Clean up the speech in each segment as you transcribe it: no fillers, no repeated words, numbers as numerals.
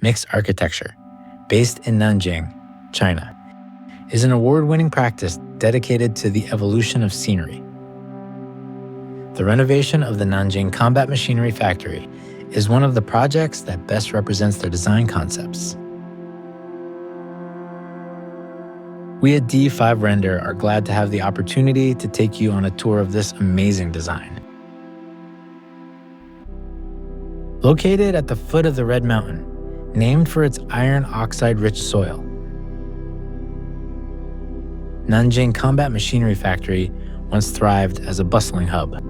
Mixed architecture, based in Nanjing, China, is an award-winning practice dedicated to the evolution of scenery. The renovation of the Nanjing Combat Machinery Factory is one of the projects that best represents their design concepts. We at D5 Render are glad to have the opportunity to take you on a tour of this amazing design. Located at the foot of the Red Mountain, named for its iron oxide-rich soil, Nanjing Combat Machinery Factory once thrived as a bustling hub.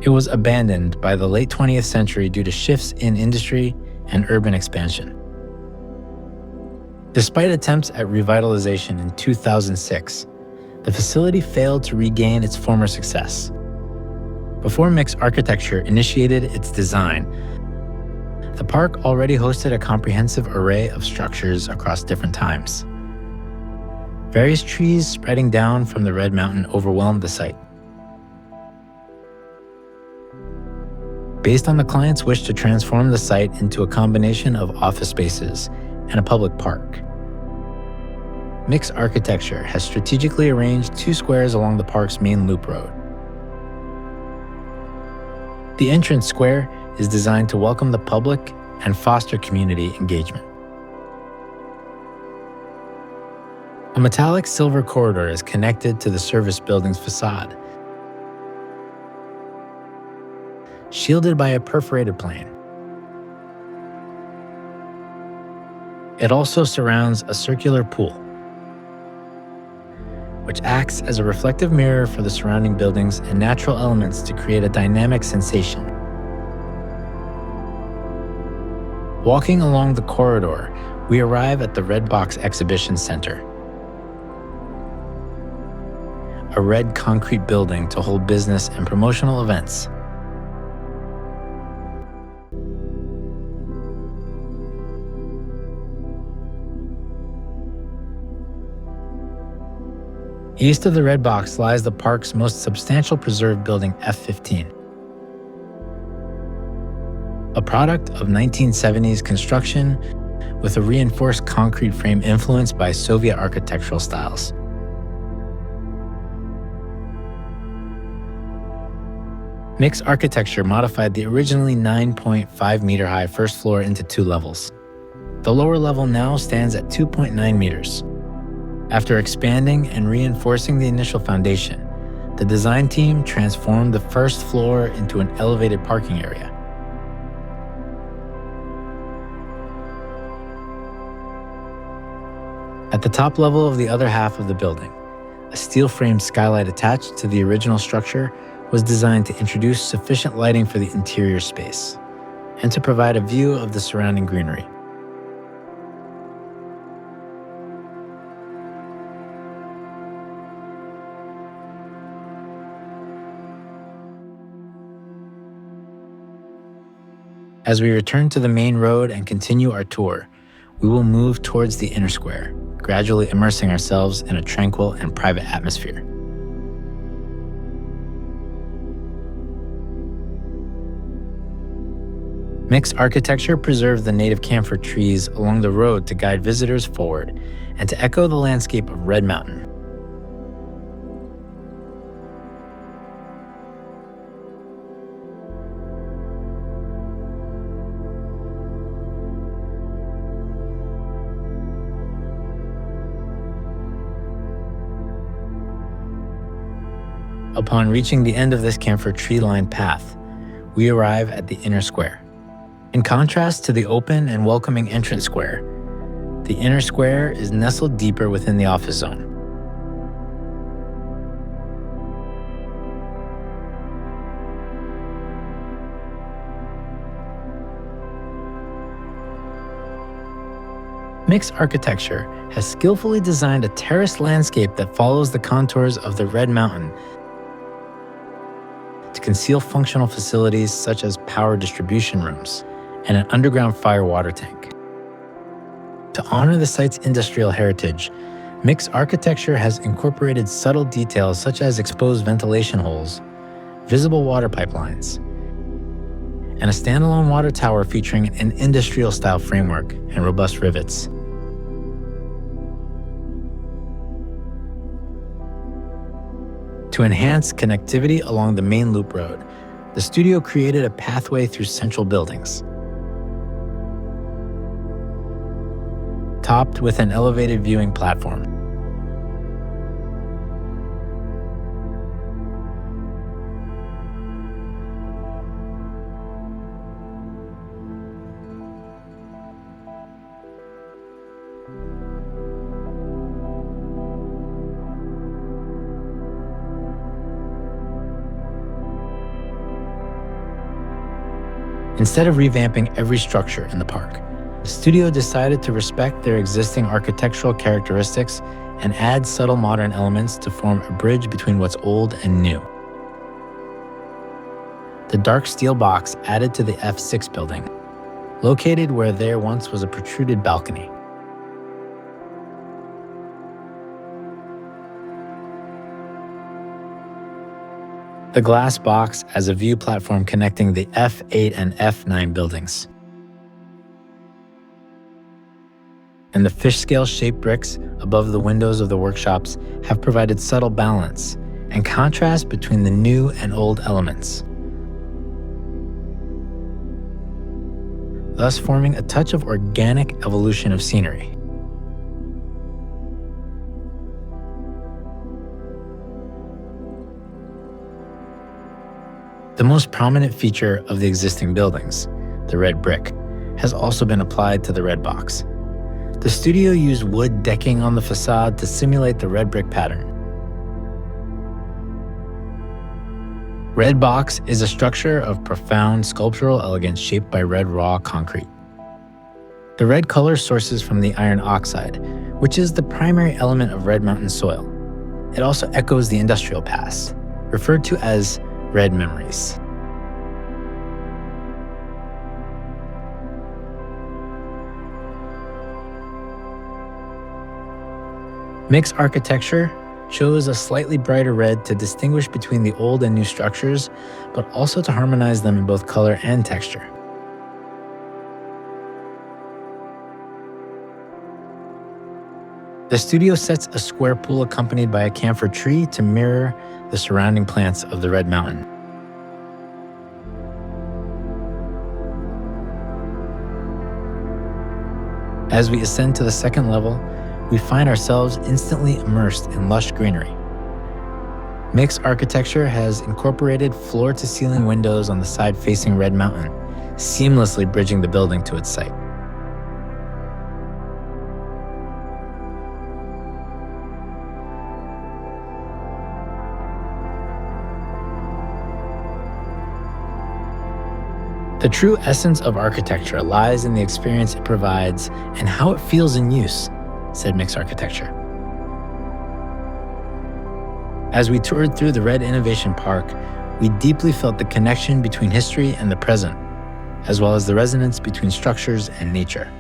It was abandoned by the late 20th century due to shifts in industry and urban expansion. Despite attempts at revitalization in 2006, the facility failed to regain its former success. Before mixed architecture initiated its design, the park already hosted a comprehensive array of structures across different times. Various trees spreading down from the Red Mountain overwhelmed the site. Based on the client's wish to transform the site into a combination of office spaces and a public park, mixed architecture has strategically arranged 2 squares along the park's main loop road. The entrance square is designed to welcome the public and foster community engagement. A metallic silver corridor is connected to the service building's facade, shielded by a perforated plane. It also surrounds a circular pool, which acts as a reflective mirror for the surrounding buildings and natural elements to create a dynamic sensation. Walking along the corridor, we arrive at the Red Box Exhibition Center, a red concrete building to hold business and promotional events. East of the Red Box lies the park's most substantial preserved building, F15. A product of 1970s construction with a reinforced concrete frame influenced by Soviet architectural styles. Mixed architecture modified the originally 9.5-meter-high first floor into 2 levels. The lower level now stands at 2.9 meters. After expanding and reinforcing the initial foundation, the design team transformed the first floor into an elevated parking area. At the top level of the other half of the building, a steel-framed skylight attached to the original structure was designed to introduce sufficient lighting for the interior space and to provide a view of the surrounding greenery. As we return to the main road and continue our tour, we will move towards the inner square, gradually immersing ourselves in a tranquil and private atmosphere. Mixed architecture preserved the native camphor trees along the road to guide visitors forward and to echo the landscape of Red Mountain. Upon reaching the end of this camphor tree-lined path, we arrive at the inner square. In contrast to the open and welcoming entrance square, the inner square is nestled deeper within the office zone. Mixed architecture has skillfully designed a terraced landscape that follows the contours of the Red Mountain to conceal functional facilities such as power distribution rooms and an underground fire water tank. To honor the site's industrial heritage, mixed architecture has incorporated subtle details such as exposed ventilation holes, visible water pipelines, and a standalone water tower featuring an industrial-style framework and robust rivets. To enhance connectivity along the main loop road, the studio created a pathway through central buildings, topped with an elevated viewing platform. Instead of revamping every structure in the park, the studio decided to respect their existing architectural characteristics and add subtle modern elements to form a bridge between what's old and new. The dark steel box added to the F6 building, located where there once was a protruded balcony. The glass box as a view platform connecting the F8 and F9 buildings. And the fish-scale shaped bricks above the windows of the workshops have provided subtle balance and contrast between the new and old elements, thus forming a touch of organic evolution of scenery. The most prominent feature of the existing buildings, the red brick, has also been applied to the red box. The studio used wood decking on the facade to simulate the red brick pattern. Red box is a structure of profound sculptural elegance shaped by red raw concrete. The red color sources from the iron oxide, which is the primary element of Red Mountain soil. It also echoes the industrial past, referred to as red memories. Mixed architecture chose a slightly brighter red to distinguish between the old and new structures, but also to harmonize them in both color and texture. The studio sets a square pool accompanied by a camphor tree to mirror the surrounding plants of the Red Mountain. As we ascend to the second level, we find ourselves instantly immersed in lush greenery. Mixed architecture has incorporated floor-to-ceiling windows on the side facing Red Mountain, seamlessly bridging the building to its site. The true essence of architecture lies in the experience it provides and how it feels in use, said Mixed Architecture. As we toured through the Red Innovation Park, we deeply felt the connection between history and the present, as well as the resonance between structures and nature.